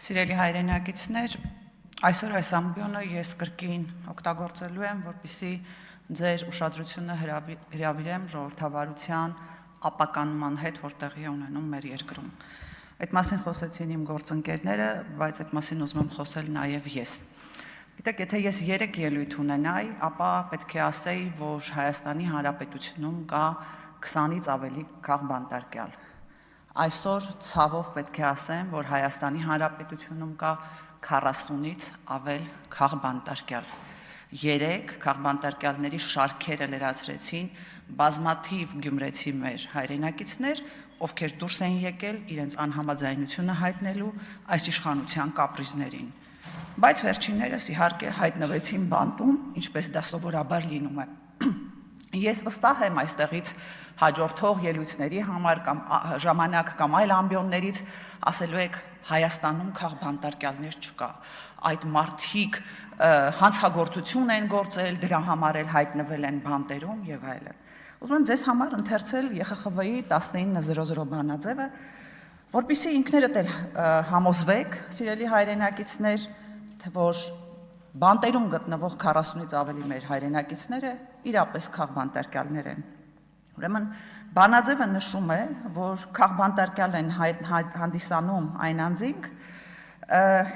Սիրելի հայրենակիցներ, այսօր այս ամբիոնը ես կրկին օգտագործելու եմ, որպեսզի ձեր ուշադրությունը հրավիրեմ ժողովրդավարության ապականման հետ, որ տեղի է ունենում մեր երկրում։ Այդ մասին խոսեցին իմ գործընկերները, բայց այդ մասին ուզում եմ խոսել նաև ես։ Գիտեք, եթե ես 3 ելույթ ունենայի, ապա պետք է ասեի, որ Հայաստանի Հանրապետությունում կա 20-ից ավելի քաղբանտարկյալ։ Այսօր ցավով պետք է ասեմ, որ Հայաստանի Հանրապետությունում կա 40-ից ավել քաղբանտարկյալ։ 3 քաղբանտարկյալների շարքերը լրացրեցին բազմաթիվ գյումրեցի մեր հայրենակիցներ, ովքեր դուրս են եկել իրենց անհամաձայնությունը հայտնելու այս իշխանության կապրիզներին։ Բայց վերջիններս իհարկե հայտնվեցին բանտում, ինչպես դա սովորաբար լինում է։ Ես վստահ եմ այստեղից հաջորդող ելույթների համար կամ ժամանակ կամ այլ ամբիոններից ասելու եք Հայաստանում քաղբանտարկյալներ չկա, այդ մարդիկ հանցագործություն են գործել, դրա համար էլ հայտնվել են բանտերում եւ այլն։ Ուզում եմ ձեզ համար ընթերցել ԵԽԽՎ-ի 1900 բանաձևը, որպեսզի ինքներդ էլ համոզվեք, սիրելի հայրենակիցներ, թե որ բանտերում գտնվող 40-ից ավելի մեր հայրենակիցները իրապես քաղբանտարկյալներ են։ Ուրեմն բանաձևը նշում է, որ քաղբանտարկյալ են հանդիսանում այն անձինք,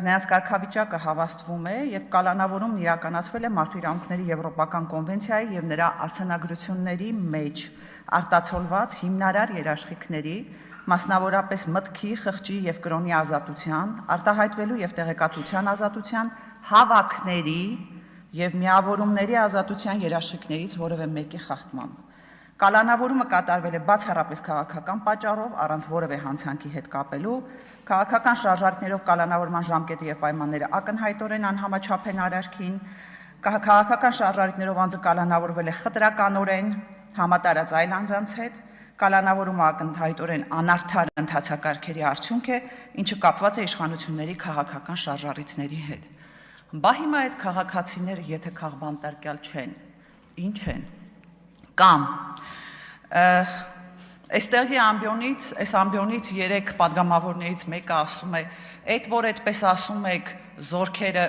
նրանց կարգավիճակը հավաստվում է, երբ կալանավորումն իրականացվել է Մարդու իրավունքների Եվրոպական կոնվենցիայի եւ նրա արձանագրությունների մեջ արտացոլված հիմնարար երաշխիքների, մասնավորապես մտքի, խղճի եւ կրոնի ազատության, արտահայտվելու եւ տեղեկատվության ազատության, հավաքների եւ միավորումների ազատության երաշխիքներից որևէ մեկի խախտմամբ։ Կալանավորումը կատարվել է բացառապես քաղաքական պատճառով, առանց որևէ հանցանքի հետ կապելու, քաղաքական շարժարկներով կալանավորման ժամկետը եւ պայմանները ակնհայտորեն անհամաչափ են արարքին, քաղաքական շարժարկներով անձը կալանավորվել է խտրականորեն, համատարած այլ անձանց հետ, կալանավորումը ակնհայտորեն անարդար ընթացակարգերի արդյունք է, ինչը կապված է իշխանությունների քաղաքական շարժառիթների հետ։ Բա հիմա այդ քաղաքացիները, եթե քաղբանտարկյալ չեն, ինչ են։ Կամ այստեղի ամբիոնից, այս ամբիոնից 3 падգամավորներից մեկը ասում է, այդ որ այդպես ասում եք, զորքերը,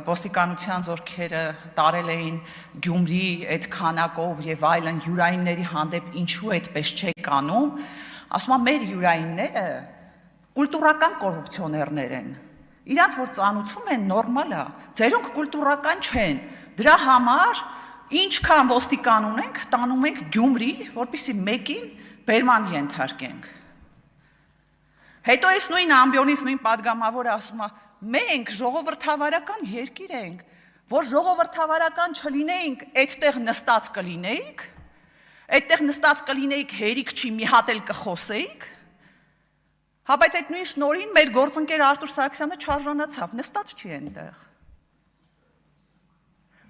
ոստիկանության զորքերը տարել էին Գյումրի այդ քանակով եւ այլն յուրայինների հանդեպ ինչու այդպես չեք անում, ասում է մեր յուրայինները կուլտուրական կոռուպցիոներներ են։ Իրանց որ ծանուցում են նորմալ է, ձերոնք կուլտուրական չեն։ Դրա համար ինչքան ոստիկան ունենք, տանում ենք Գյումրի, որպեսզի մեկին բերման ենթարկենք։ Հետո այս նույն ամբիոնից նույն падգամավորը ասում է, մենք ժողովրդավարական երկիր ենք, որ ժողովրդավարական չլինեինք, այդտեղ նստած կլինեիք, այդտեղ նստած կլինեիք, հերիք չի մի հատ էլ կխոսեիք։ Հա, բայց այդ նույն շնորհին մեր գործընկեր Արտուր Սարգսյանը չարժանացավ, նստած չի այնտեղ։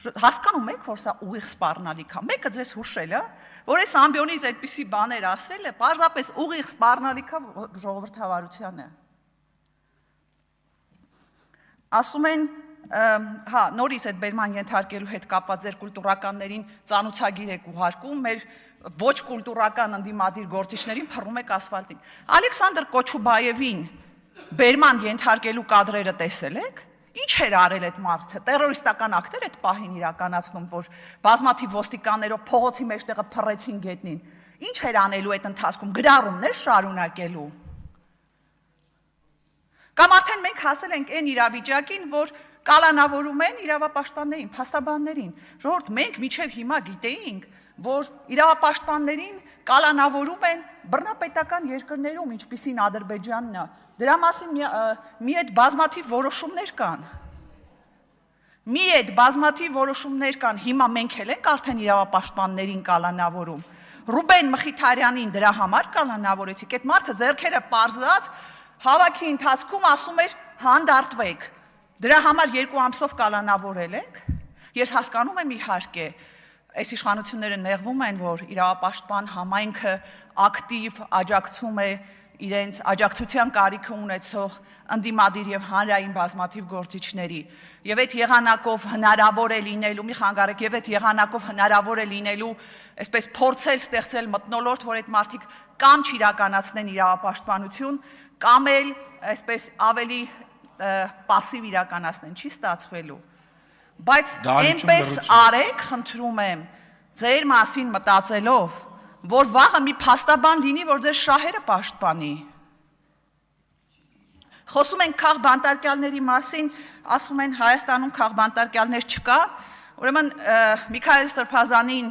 Հասկանում եք, որ սա ուղիղ սպառնալիք է։ Մեկը ձեզ հուշել է, որ այս ամբիոնից այդպիսի բաներ ասել է, պարզապես ուղիղ սպառնալիք է ժողովրդավարությանը։ Ասում են, հա, նորից այդ բերման ենթարկելու հետ կապված ձեր կուլտուրականներին ծանուցագիր եք ուղարկում, մեր ոչ կուլտուրական ընդդիմադիր գործիչներին փռում եք ասֆալտին։ Ալեքսանդր Կոչուբաևին բերման ենթարկելու կադրերը տեսել եք։ Ինչ էր արել այդ մարդը, տերորիստական ակտեր այդ պահին իրականացնում, որ բազմաթիվ ոստիկաններով փողոցի մեջտեղը փռեցին գետնին։ Ինչ էր անելու այդ ընթացքում, գրառումներ շարունակելու։ Կամ արդեն մենք հասել ենք այն իրավիճակին, որ կալանավորում են իրավապաշտպաններին, փաստաբաններին։ Ժողովուրդ, մենք մինչև հիմա գիտեինք, որ իրավապաշտպաններին կալանավորում են բռնապետական երկրներում, ինչպիսին Ադրբեջանն է։ Դրա մասին մի այդ բազմաթիվ որոշումներ կան։ Մի այդ բազմաթիվ որոշումներ կան, հիմա մենք էլ ենք արդեն իրավապաշտպաններին կալանավորում։ Ռուբեն Մխիթարյանին դրա համար կալանավորեցիք, այդ մարդը ձեռքերը պարզած հավաքի ընթացքում ասում էր հանդարտվեք։ Դրա համար 2 ամսով կալանավորել եք։ Ես հասկանում եմ իհարկե, այս իշխանությունները նեղվում են, որ իրավապաշտպան համայնքը ակտիվ աջակցում է իրենց աջակցության կարիքը ունեցող ընդդիմադիր եւ հանրային բազմաթիվ գործիչների եւ այդ եղանակով հնարավոր է լինելու մի խանգարեք եւ այդ եղանակով հնարավոր է լինելու այսպես փորձել ստեղծել մթնոլորտ, որ այդ մարդիկ կամ չիրականացնեն իրավապաշտպանություն, կամ էլ այսպես ավելի պասիվ իրականացնեն, չի ստացվելու։ Բայց այնպես արեք, խնդրում եմ, ձեր մասին մտածելով, որ վաղը մի փաստաբան լինի, որ ձեր շահերը պաշտպանի։ Խոսում են քաղբանտարկյալների մասին, ասում են Հայաստանում քաղբանտարկյալներ չկա, ուրեմն Միքայել Սրբազանին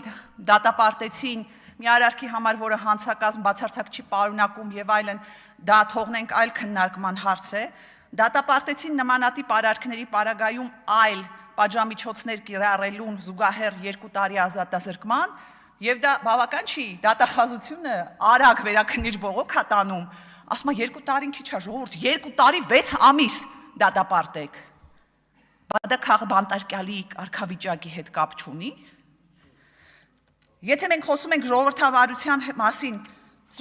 դատապարտեցին մի արարքի համար, որը հանցակազմ բացարձակ չի պարունակում եւ այլն, դա թողնենք այլ քննարկման հարց է, դատապարտեցին նմանատիպ արարքների պարագայում այլ պատժամիջոցներ կիրառելուն զուգահեռ 2 տարի ազատազրկման, եւ դա բավական չի, դատախազությունը արագ վերաքննիչ բողոք է տանում, ասում է 2 տարին քիչ է, ժողովուրդ, 2 տարի 6 ամիս դատապարտեք։ Բայց դա քաղբանտարկյալի կարգավիճակի հետ կապ չունի։ Եթե մենք խոսում ենք ժողովրդավարության մասին,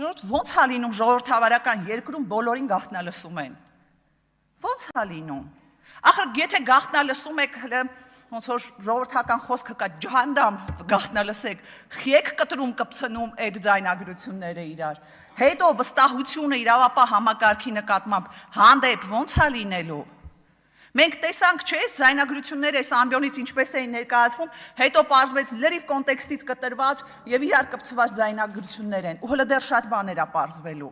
ո՞նց է լինում ժողովրդավարական երկրում բոլորին գաղտնալսում են։ Ո՞նց է լինում։ Ախր եթե գաղտնալսում եք, ոնց որ ժողովրդական խոսքը կա, ջհանդամ գաղտնալսեք, եք կտրում կպցնում այդ ձայնագրությունները իրար։ Հետո վստահությունը իրավապահ համակարգի նկատմամբ հանդեպ ո՞նց է լինելու։ Մենք տեսանք, չէ՞, ձայնագրությունները այս ամբիոնից ինչպես էին ներկայացվում, հետո պարզվեց լրիվ կոնտեքստից կտրված եւ իրար կպցված ձայնագրություններ են, ու հələ դեռ շատ բաներ է պարզվելու։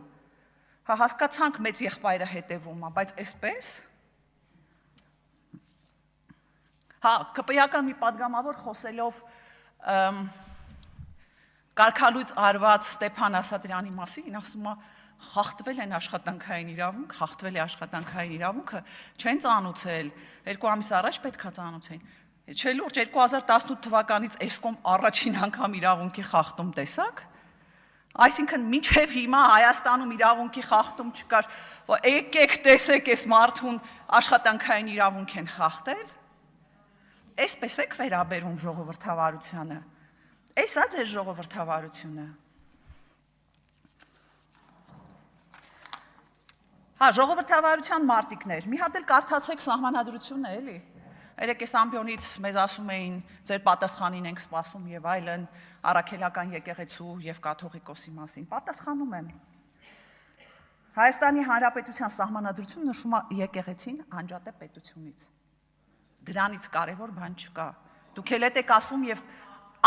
Հա հասկացանք մեծ եղբայրը հետևում է, բայց այսպես։ Հա, ԿՊ-ական մի падգամավոր խոսելով կարգալույծ արված Ստեփան Ասատրյանի մասին, ասում է խախտվել են աշխատանքային իրավունք, խախտվել է աշխատանքային իրավունքը, չեն ծանուցել, 2 ամիս առաջ պետք է ծանուցեին։ Չէ՞ լուրջ 2018 թվականից Էսկոմ առաջին անգամ իրավունքի խախտում տեսակ։ Այսինքն մինչև հիմա Հայաստանում իրավունքի խախտում չկար, որ եկեք տեսեք այս մարդուն աշխատանքային իրավունք են խախտել։ Այսպես եք վերաբերում ժողովրդավարությանը։ Էս է ձեր ժողովրդավարությունը։ Հա, ժողովրդավարության մարտիկներ, մի հատ էլ կարդացեք սահմանադրությունը, էլի։ Երեք այս ամբիոնից մեզ ասում էին, ձեր պատասխանին ենք սպասում եւ այլն, առաքելական եկեղեցու եւ կաթողիկոսի մասին։ Պատասխանում եմ։ Հայաստանի Հանրապետության սահմանադրությունը նշում է եկեղեցին անջատե պետությունից։ Դրանից կարևոր բան չկա։ Դուք էլ եք ասում եւ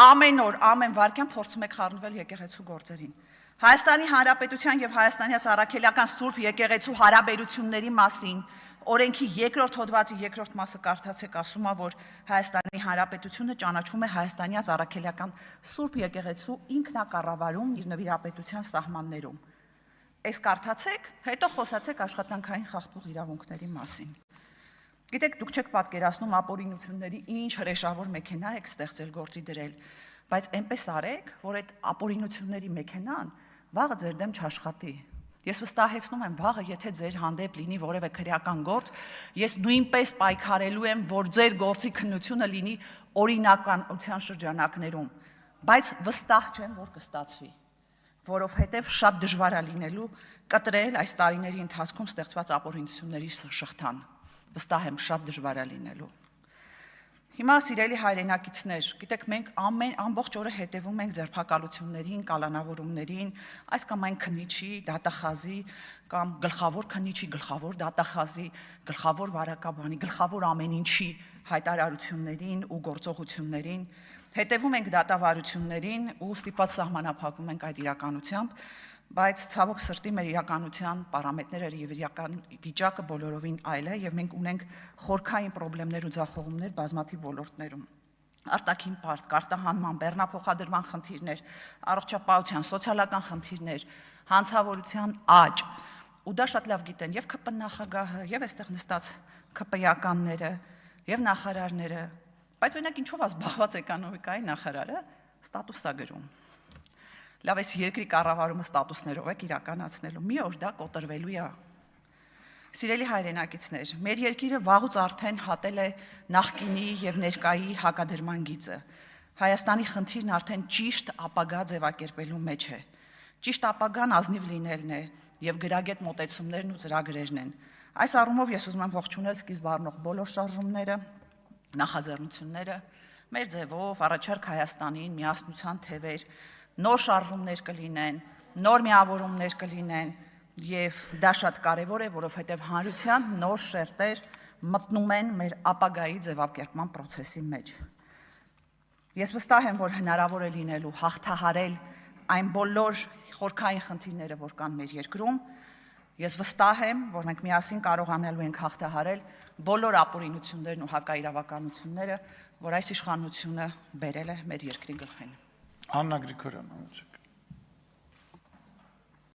ամեն օր, ամեն վարքյան փորձում եք խառնվել եկեղեցու գործերին։ Հայաստանի Հանրապետության եւ Հայաստանյաց առաքելական Սուրբ եկեղեցու հարաբերությունների մասին օրենքի 2-րդ հոդվածի 2-րդ մասը կարդացեք, ասում է, որ Հայաստանի Հանրապետությունը ճանաչում է Հայաստանյաց առաքելական Սուրբ եկեղեցու ինքնակառավարում իր նվիրապետության սահմաններում։ Այս կարդացեք, հետո խոսացեք աշխատանքային խախտող իրավունքների մասին։ Գիտեք, դուք չեք պատկերացնում ապօրինությունների ինչ հրեշավոր մեքենա եք ստեղծել գործի դրել, բայց այնպես արեք, որ այդ ապօրինությունների մեքենան վաղը ձեր դեմ չաշխատի։ Ես վստահեցնում եմ, վաղը եթե ձեր հանդեպ լինի որևէ քրեական գործ, ես նույնպես պայքարելու եմ, որ ձեր գործի քննությունը լինի օրինականության շրջանակներում, բայց վստահ չեմ, որ կստացվի, որովհետև շատ դժվար է լինելու կտրել այս տարիների ընթացքում ստեղծված ապօրինությունների շղթան։ Վստահ եմ, շատ դժվար է լինելու։ Հիմա սիրելի հայրենակիցներ, գիտեք, մենք ամբողջ օրը հետևում ենք ձերբակալություններին, կալանավորումներին, այս կամ այն քննիչի, դատախազի, կամ գլխավոր քննիչի, գլխավոր դատախազի, գլխավոր վարակաբանի, գլխավոր ամեն ինչի հայտարարություններին ու գործողություններին, հետևում ենք դատավարություններին ու ստիպված սահմանափակում ենք այդ իրականությամբ, բայց ցավոք սրտի մեր իրականության պարամետրերը եւ իրական վիճակը բոլորովին այլ է եւ մենք ունենք խորքային խնդիրներ ու ձախողումներ բազմաթիվ ոլորտներում։ Արտաքին պարկ, արտահանման, բեռնափոխադրման խնդիրներ, առողջապահության, սոցիալական խնդիրներ, հանցավորության աճ, ու դա շատ լավ գիտեն եւ ԿՊ նախագահը, եւ այստեղ նստած ԿՊ-ականները, եւ նախարարները, բայց օրինակ ինչով է զբաղված էկոնոմիկայի նախարարը, ստատուս է գրում։ Լավ, այս երկրի կառավարումը ստատուսներով եք իրականացնելու, մի օր դա կոտրվելու է։ Սիրելի հայրենակիցներ, մեր երկիրը վաղուց արդեն հատել է նախկինի եւ ներկայի հակադրման գիծը։ Հայաստանի խնդիրն արդեն ճիշտ ապագա ձևակերպելու մեջ է։ Ճիշտ ապագան ազնիվ լինելն է եւ գրագետ մոտեցումներն ու ծրագրերն են։ Այս առումով ես ուզում եմ ողջունել սկիզբ առնող բոլոր շարժումները, նախաձեռնությունները, մեր ձևով առաջարկ Հայաստանին միասնության թևեր, նոր շարժումներ կլինեն, նոր միավորումներ կլինեն, Եվ դա շատ կարևոր է, որովհետև հանրության նոր շերտեր մտնում են մեր ապագայի ձևակերպման process-ի մեջ։ Ես վստահ եմ, որ հնարավոր է լինելու հաղթահարել այն բոլոր խորքային խնդիրները, որ կան մեր երկրում։ Ես վստահ եմ, որ մենք միասին կարողանալու ենք հաղթահարել բոլոր ապօրինություններն ու հակաիրավականությունները, որ այս իշխանությունը բերել է մեր երկրի գլխին։ Աննա Գրիգորյան,